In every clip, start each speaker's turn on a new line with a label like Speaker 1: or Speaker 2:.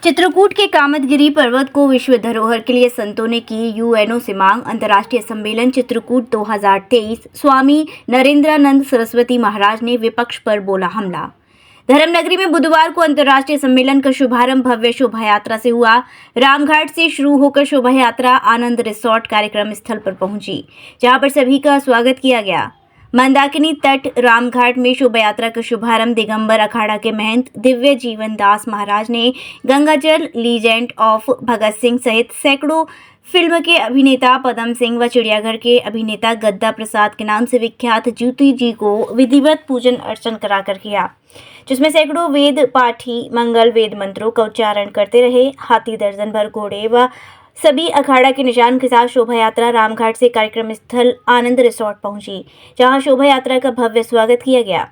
Speaker 1: चित्रकूट के कामदगिरी पर्वत को विश्व धरोहर के लिए संतों ने की यूएनओ से मांग। अंतर्राष्ट्रीय सम्मेलन चित्रकूट 2023। स्वामी नरेंद्रानंद सरस्वती महाराज ने विपक्ष पर बोला हमला। धर्मनगरी में बुधवार को अंतर्राष्ट्रीय सम्मेलन का शुभारंभ भव्य शोभा यात्रा से हुआ। रामघाट से शुरू होकर शोभा यात्रा आनंद रिसोर्ट कार्यक्रम स्थल पर पहुंची, जहां पर सभी का स्वागत किया गया। मंदाकिनी तट रामघाट में शोभा यात्रा का शुभारंभ दिगंबर अखाड़ा के महंत दिव्य जीवन दास महाराज ने गंगाजल लीजेंड ऑफ भगत सिंह सहित सैकड़ों फिल्म के अभिनेता पदम सिंह व चिड़ियाघर के अभिनेता गद्दा प्रसाद के नाम से विख्यात ज्योति जी को विधिवत पूजन अर्चन कराकर किया, जिसमें सैकड़ों वेद पाठी मंगल वेद मंत्रों का उच्चारण करते रहे। हाथी दर्जन भर घोड़े व सभी अखाड़ा के निशान के साथ शोभा यात्रा रामघाट से कार्यक्रम स्थल आनंद रिसोर्ट पहुंची, जहां शोभा यात्रा का भव्य स्वागत किया गया।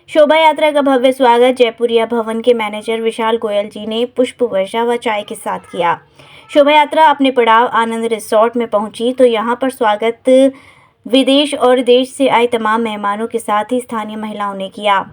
Speaker 1: शोभा यात्रा का भव्य स्वागत जयपुरिया भवन के मैनेजर विशाल गोयल जी ने पुष्प वर्षा व चाय के साथ किया। शोभा यात्रा अपने पड़ाव आनंद रिसोर्ट में पहुंची तो यहां पर स्वागत विदेश और देश से आए तमाम मेहमानों के साथ ही स्थानीय महिलाओं ने किया।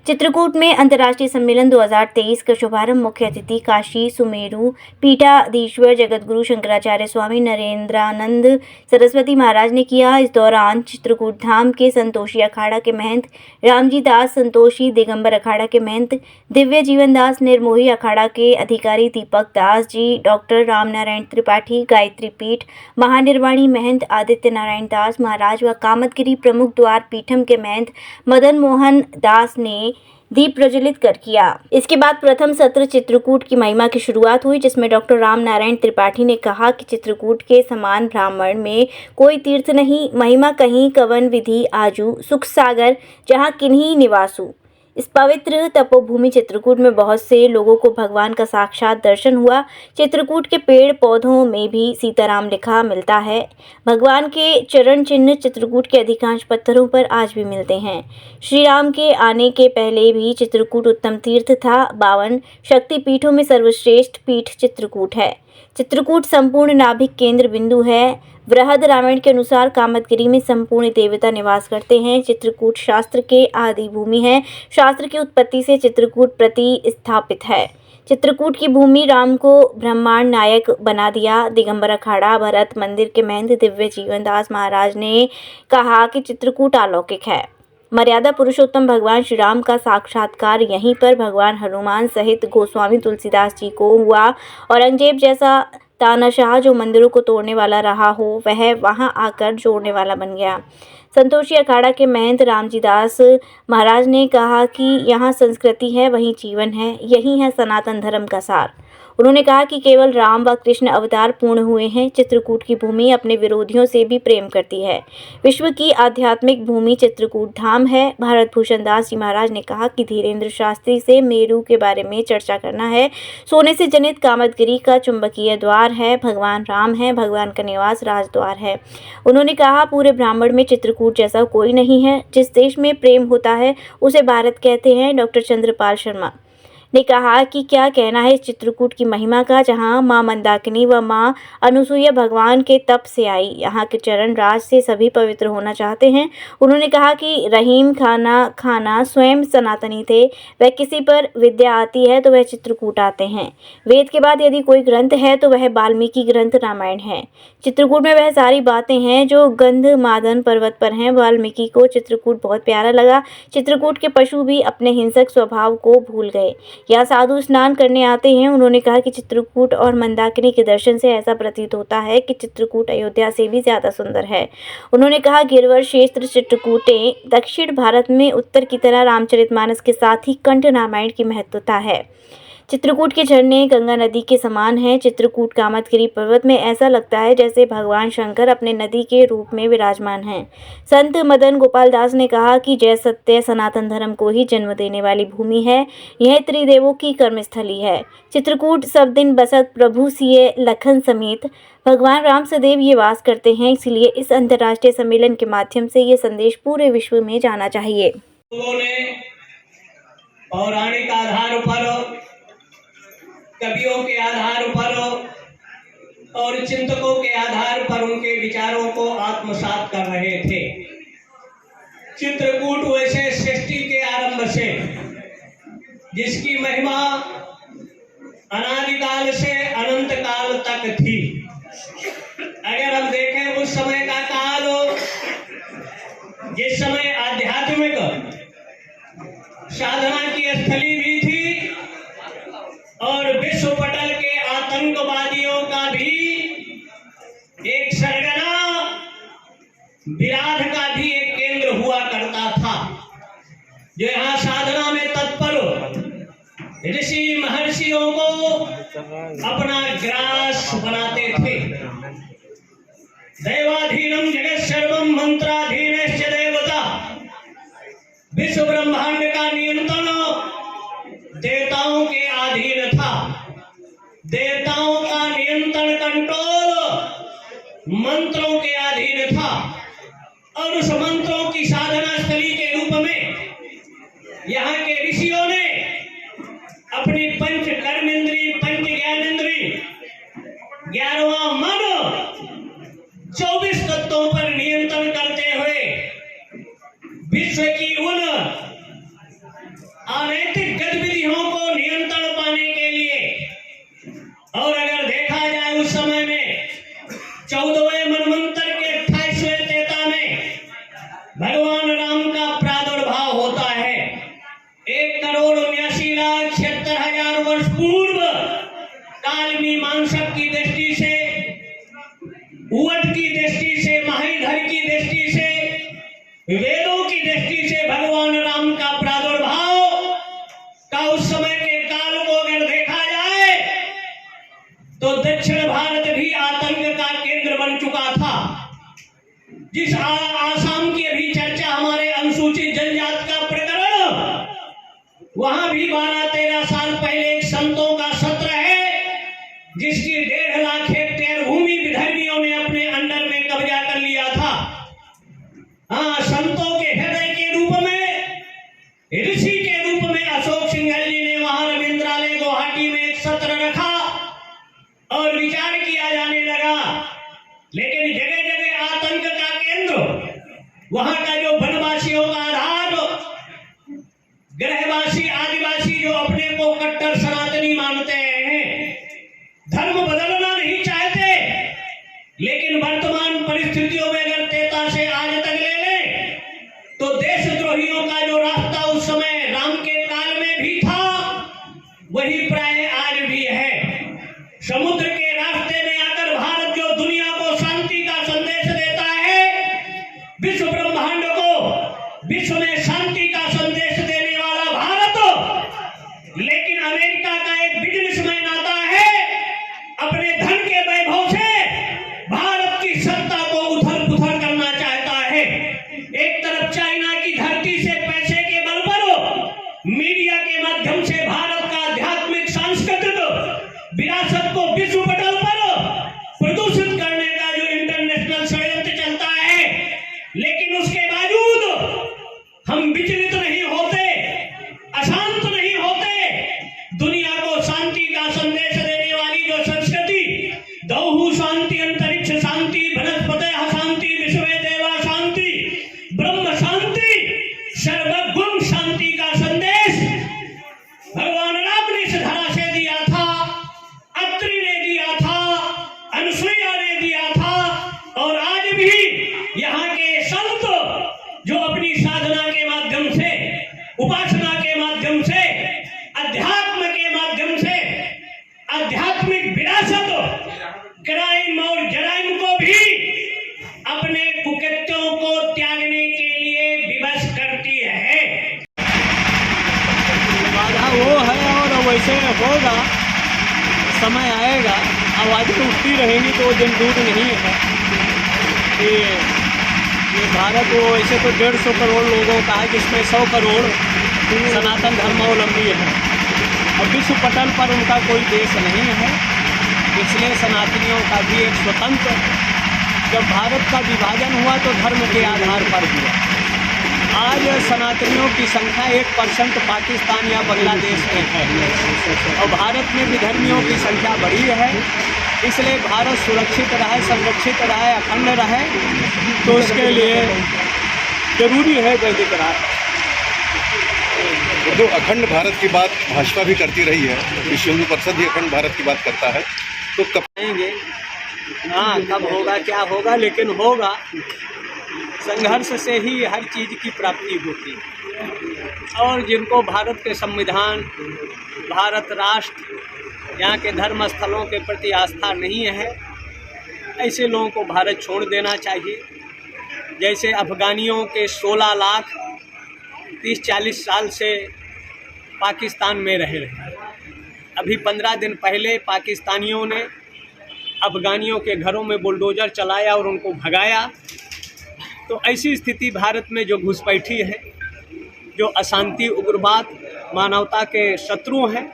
Speaker 1: चित्रकूट में अंतर्राष्ट्रीय सम्मेलन 2023 का शुभारंभ मुख्य अतिथि काशी सुमेरु पीठाधीश्वर जगतगुरु शंकराचार्य स्वामी नरेंद्रानंद सरस्वती महाराज ने किया। इस दौरान चित्रकूट धाम के संतोषी अखाड़ा के महंत रामजी दास संतोषी, दिगंबर अखाड़ा के महंत दिव्य जीवन दास, निर्मोही अखाड़ा के अधिकारी दीपक दास जी, डॉक्टर राम नारायण त्रिपाठी, गायत्री पीठ महानिर्वाणी महंत आदित्य नारायण दास महाराज व कामदगिरी प्रमुख द्वार पीठम के महंत मदन मोहन दास ने दीप प्रज्वलित कर किया। इसके बाद प्रथम सत्र चित्रकूट की महिमा की शुरुआत हुई, जिसमें डॉक्टर राम नारायण त्रिपाठी ने कहा कि चित्रकूट के समान ब्राह्मण में कोई तीर्थ नहीं, महिमा कहीं कवन विधि आजू सुख सागर जहाँ किन्हीं निवासु। इस पवित्र तपोभूमि चित्रकूट में बहुत से लोगों को भगवान का साक्षात दर्शन हुआ। चित्रकूट के पेड़ पौधों में भी सीताराम लिखा मिलता है। भगवान के चरण चिन्ह चित्रकूट के अधिकांश पत्थरों पर आज भी मिलते हैं। श्री राम के आने के पहले भी चित्रकूट उत्तम तीर्थ था। 52 शक्ति पीठों में सर्वश्रेष्ठ पीठ चित्रकूट है। चित्रकूट संपूर्ण नाभिक केंद्र बिंदु है। बृहद रामायण के अनुसार कामदगिरी में संपूर्ण देवता निवास करते हैं। चित्रकूट शास्त्र के आदि भूमि है। शास्त्र की उत्पत्ति से चित्रकूट प्रतिस्थापित है। चित्रकूट की भूमि राम को ब्रह्मांड नायक बना दिया। दिगंबर अखाड़ा भरत मंदिर के महंत दिव्य जीवन दास महाराज ने कहा कि चित्रकूट अलौकिक है। मर्यादा पुरुषोत्तम भगवान श्री राम का साक्षात्कार यहीं पर भगवान हनुमान सहित गोस्वामी तुलसीदास जी को हुआ। औरंगजेब जैसा तानाशाह जो मंदिरों को तोड़ने वाला रहा हो, वह वहां आकर जोड़ने वाला बन गया। संतोषी अखाड़ा के महंत रामजी दास महाराज ने कहा कि यहाँ संस्कृति है, वहीं जीवन है, यही है सनातन धर्म का सार। उन्होंने कहा कि केवल राम व कृष्ण अवतार पूर्ण हुए हैं। चित्रकूट की भूमि अपने विरोधियों से भी प्रेम करती है। विश्व की आध्यात्मिक भूमि चित्रकूट धाम है। भारत भूषण दास जी महाराज ने कहा कि धीरेन्द्र शास्त्री से मेरू के बारे में चर्चा करना है। सोने से जनित कामदगिरी का चुंबकीय द्वार है। भगवान राम है, भगवान का निवास राजद्वार है। उन्होंने कहा पूरे ब्राह्मण में चित्रकूट जैसा कोई नहीं है। जिस देश में प्रेम होता है उसे भारत कहते हैं। डॉक्टर चंद्रपाल शर्मा ने कहा कि क्या कहना है इस चित्रकूट की महिमा का, जहां मां मंदाकिनी व मां अनुसुईया भगवान के तप से आई। यहाँ के चरण राज से सभी पवित्र होना चाहते हैं। उन्होंने कहा कि रहीम खाना स्वयं सनातनी थे। वह किसी पर विद्या आती है तो वह चित्रकूट आते हैं। वेद के बाद यदि कोई ग्रंथ है तो वह वाल्मीकि ग्रंथ रामायण है। चित्रकूट में वह सारी बातें हैं जो गंधमादन पर्वत पर हैं। वाल्मीकि को चित्रकूट बहुत प्यारा लगा। चित्रकूट के पशु भी अपने हिंसक स्वभाव को भूल गए। यहाँ साधु स्नान करने आते हैं। उन्होंने कहा कि चित्रकूट और मंदाकिनी के दर्शन से ऐसा प्रतीत होता है कि चित्रकूट अयोध्या से भी ज्यादा सुंदर है। उन्होंने कहा गिरवर क्षेत्र चित्रकूटें दक्षिण भारत में उत्तर की तरह रामचरितमानस के साथ ही कंठ रामायण की महत्वता है। चित्रकूट के झरने गंगा नदी के समान हैं। चित्रकूट कामदगिरी पर्वत में ऐसा लगता है जैसे भगवान शंकर अपने नदी के रूप में विराजमान हैं। संत मदन गोपाल दास ने कहा कि जय सत्य सनातन धर्म को ही जन्म देने वाली भूमि है। यह त्रिदेवों की कर्मस्थली है। चित्रकूट सब दिन बसत प्रभु सिए लखन समेत भगवान राम सदैव ये वास करते हैं। इसलिए इस अंतर्राष्ट्रीय सम्मेलन के माध्यम से ये संदेश पूरे विश्व में जाना चाहिए।
Speaker 2: पौराणिक आधार पर, कवियों के आधार पर और चिंतकों के आधार पर उनके विचारों को आत्मसात कर रहे थे। चित्रकूट वैसे सृष्टि के आरंभ से जिसकी महिमा अनादिकाल से अनंत काल तक थी। अगर हम देखें उस समय का काल, जिस समय आध्यात्मिक साधना की स्थली भी थी और विश्व पटल के आतंकवादियों का भी एक सरगना, विराट का भी एक केंद्र हुआ करता था, जो यहाँ साधना में तत्पर ऋषि महर्षियों को अपना ग्रास बनाते थे। दैवाधीनम जगत सर्वम मंत्राधीनश्च देवता, विश्व ब्रह्मांड का नियंत्रण देवताओं के अधीन था। देवताओं का नियंत्रण, कंट्रोल मंत्रों के अधीन था और उस मंत्रों की साधना स्थली के रूप में यहाँ के ऋषियों ने अपनी पंच कर्मेंद्री, पंच ज्ञानेंद्री, 11वां मन, 24 तत्वों पर नियंत्रण करते हुए विश्व की उन अनैतिक गतिविधियों को नियंत्रण पाने के लिए, और अगर देखा जाए उस समय में 14वें मनवंतर के 28वें तेता में भगवान राम का प्रादुर्भाव होता है। 1,79,76,000 वर्ष पूर्व कालमीमांसक की दृष्टि से, उवट की दृष्टि से, महाधर की दृष्टि से, वेदों की दृष्टि से भगवान राम का प्रादुर्भाव का उस समय के काल को अगर देखा जाए तो दक्षिण भारत भी आतंक का केंद्र बन चुका था। जिस आसाम की अभी चर्चा, हमारे अनुसूचित जनजाति का प्रकरण, वहां भी 12-13 साल पहले एक संतों का सत्र है, जिसकी 1.5 लाख हेक्टेयर भूमि विधर्मियों ने अपने अंडर में कब्जा कर लिया था। हाँ, संतों के हृदय के रूप में, ऋषि के रूप में अशोक सिंघल जी ने वहां रविंद्रालय गुवाहाटी में एक सत्र रखा और विचार किया जाने लगा। लेकिन जगह जगह आतंक का केंद्र, वहां का जो वनवासियों का आधार, ग्रहवासी, आदिवासी जो अपने को कट्टर सनातनी मानते हैं, धर्म बदलना नहीं चाहते, लेकिन वर्तमान परिस्थितियों में अगर 13 से आज तक ले लें तो देशद्रोहियों का जो रास्ता उस समय राम के काल में भी था, वही प्राय आज भी है। समुद्र के रास्ते में आकर भारत जो दुनिया को शांति का संदेश देता है, विश्व ब्रह्मांड को विश्व में शांति का संदेश देने वाला भारत, लेकिन अमेरिका का एक बिजनेसमैन आता है, अपने धन के वैभव से भारत की सत्ता को उथल-पुथल करना चाहता है। एक तरफ चाइना की धरती से पैसे के बल पर मीडिया के माध्यम से भारत का आध्यात्मिक सांस्कृतिक विरासत को विश्व पटल पर प्रदूषित करने का जो इंटरनेशनल षड्यंत्र चलता है, लेकिन उसके बावजूद हम विचलित नहीं होते, अशांत नहीं होते। दुनिया को शांति का संदेश देने वाली जो संस्कृति, दौहु शांति, अंतरिक्ष शांति, वनस्पतयः शांति, विश्वे देवा शांति, ब्रह्म शांति, सर्वगुण शांति का संदेश भगवान राम ने इस धरा से दिया था, अत्रि ने दिया था, अनुसुईया ने दिया था, और आज भी यहाँ के संत जो अपनी साधना के माध्यम से, उपासना के माध्यम से, अध्यात्म के माध्यम से आध्यात्मिक विरासत, क्राइम और जराइम को भी अपने कुकृत्यों को त्यागने के लिए विवश करती है।
Speaker 3: बाधा वो है और वैसे होगा, समय आएगा, आवाज़ें उठती रहेंगी तो वो दिन दूर नहीं है कि ये भारत वो ऐसे तो 150 करोड़ लोगों का है, जिसमें 100 करोड़ सनातन धर्मावलंबी है और विश्व पटल पर उनका कोई देश नहीं है। इसलिए सनातनियों का भी एक स्वतंत्र, जब भारत का विभाजन हुआ तो धर्म के आधार पर हुआ। आज सनातनियों की संख्या 1% पाकिस्तान या बांग्लादेश में है और भारत में विधर्मियों की संख्या बड़ी है। इसलिए भारत सुरक्षित रहे, संरक्षित रहे, अखंड रहे, तो उसके लिए जरूरी है वैदिक राज।
Speaker 4: तो अखंड भारत की बात भाजपा भी करती रही है, विश्व हिंदू परिषद भी अखंड भारत की बात करता है, तो कब
Speaker 3: कहेंगे हाँ कब होगा क्या होगा, लेकिन होगा। संघर्ष से ही हर चीज़ की प्राप्ति होती है। और जिनको भारत के संविधान, भारत राष्ट्र, यहाँ के धर्म स्थलों के प्रति आस्था नहीं है, ऐसे लोगों को भारत छोड़ देना चाहिए। जैसे अफ़गानियों के 16 लाख 30-40 साल से पाकिस्तान में रह रहे। अभी 15 दिन पहले पाकिस्तानियों ने अफ़गानियों के घरों में बुलडोज़र चलाया और उनको भगाया। तो ऐसी स्थिति भारत में जो घुसपैठी है, जो अशांति, उग्रवाद, मानवता के शत्रु हैं,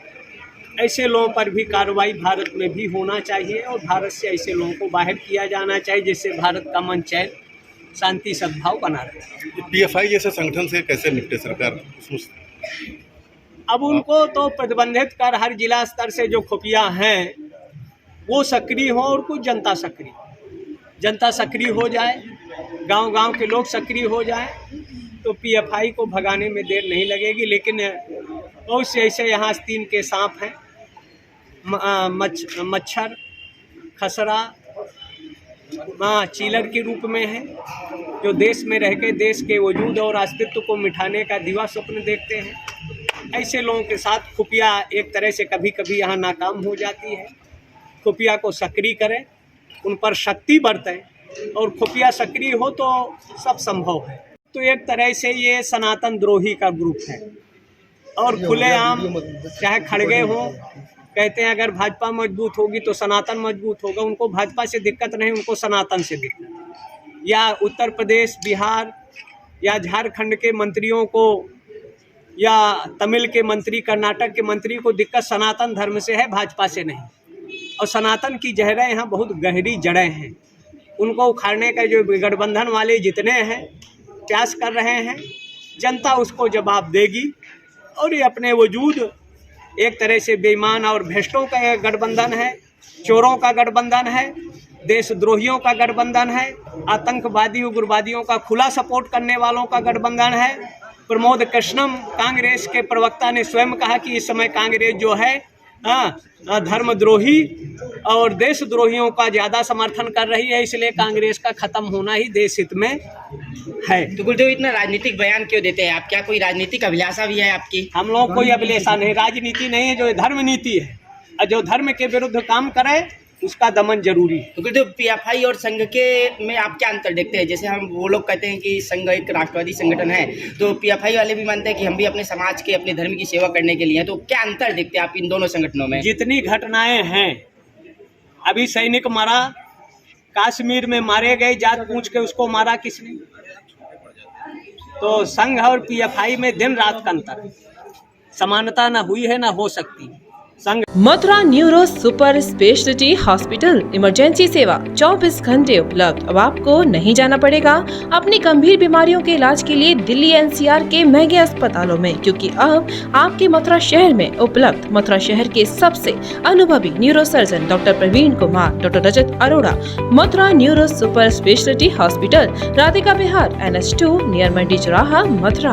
Speaker 3: ऐसे लोगों पर भी कार्रवाई भारत में भी होना चाहिए और भारत से ऐसे लोगों को बाहर किया जाना चाहिए, जिससे भारत का मन, चैन, शांति, सद्भाव बना रहे।
Speaker 4: पीएफआई जैसे संगठन से कैसे निपटे सरकार?
Speaker 3: अब उनको तो प्रतिबंधित कर हर जिला स्तर से जो खुफिया हैं वो सक्रिय हो और कुछ जनता सक्रिय हो जाए, गांव-गांव के लोग सक्रिय हो जाए, तो पीएफआई को भगाने में देर नहीं लगेगी। लेकिन बहुत से ऐसे यहाँ आस्तीन के सांप हैं, मच्छर, खसरा, चीलर के रूप में है, जो देश में रह के देश के वजूद और अस्तित्व को मिटाने का दिवा स्वप्न देखते हैं। ऐसे लोगों के साथ खुफिया एक तरह से कभी कभी यहाँ नाकाम हो जाती है। खुफिया को सक्रिय करें, उन पर शक्ति बरतें और खुफिया सक्रिय हो तो सब संभव है। तो एक तरह से ये सनातन द्रोही का ग्रुप है और खुलेआम चाहे खड़गे हों, कहते हैं अगर भाजपा मजबूत होगी तो सनातन मजबूत होगा। उनको भाजपा से दिक्कत नहीं, उनको सनातन से दिक्कत। या उत्तर प्रदेश, बिहार या झारखंड के मंत्रियों को या तमिल के मंत्री, कर्नाटक के मंत्री को दिक्कत सनातन धर्म से है, भाजपा से नहीं। और सनातन की जहरें यहाँ बहुत गहरी जड़ें हैं, उनको उखाड़ने का जो गठबंधन वाले जितने हैं प्रयास कर रहे हैं, जनता उसको जवाब देगी। और ये अपने वजूद एक तरह से बेईमान और भ्रष्टों का गठबंधन है, चोरों का गठबंधन है, देशद्रोहियों का गठबंधन है, आतंकवादी उग्रवादियों का खुला सपोर्ट करने वालों का गठबंधन है। प्रमोद कृष्णम, कांग्रेस के प्रवक्ता, ने स्वयं कहा कि इस समय कांग्रेस जो है धर्मद्रोही और देशद्रोहियों का ज़्यादा समर्थन कर रही है, इसलिए कांग्रेस का ख़त्म होना ही देश हित में है।
Speaker 5: तो गुरुदेव इतना राजनीतिक बयान क्यों देते हैं आप? क्या कोई राजनीतिक अभिलाषा भी है आपकी?
Speaker 3: हम लोग कोई अभिलाषा नहीं, राजनीति नहीं है, जो धर्म नीति है, और जो धर्म के विरुद्ध काम करे उसका दमन जरूरी है।
Speaker 5: तो गुरुदेव पीएफआई और संघ के में आप क्या अंतर देखते हैं? जैसे हम वो लोग कहते हैं कि संघ एक राष्ट्रवादी संगठन है, तो पीएफआई वाले भी मानते हैं कि हम भी अपने समाज के, अपने धर्म की सेवा करने के लिए हैं। तो क्या अंतर देखते हैं आप इन दोनों संगठनों में?
Speaker 3: जितनी घटनाएं हैं, अभी सैनिक मारा, कश्मीर में मारे गए, जात पूछ के उसको मारा किसने? तो संघ और पीएफआई में दिन रात का अंतर है, समानता ना हुई है ना हो सकती।
Speaker 6: Mathura neuro super speciality hospital, emergency सेवा 24 घंटे उपलब्ध। अब आपको नहीं जाना पड़ेगा अपनी गंभीर बीमारियों के इलाज के लिए दिल्ली एनसीआर के महंगे अस्पतालों में, क्योंकि अब आपके मथुरा शहर में उपलब्ध मथुरा शहर के सबसे अनुभवी neuro surgeon doctor Praveen Kumar, doctor Rajat Arora. Mathura neuro super speciality hospital, Radhika Vihar, NH2 near Mandi चौराहा, मथुरा।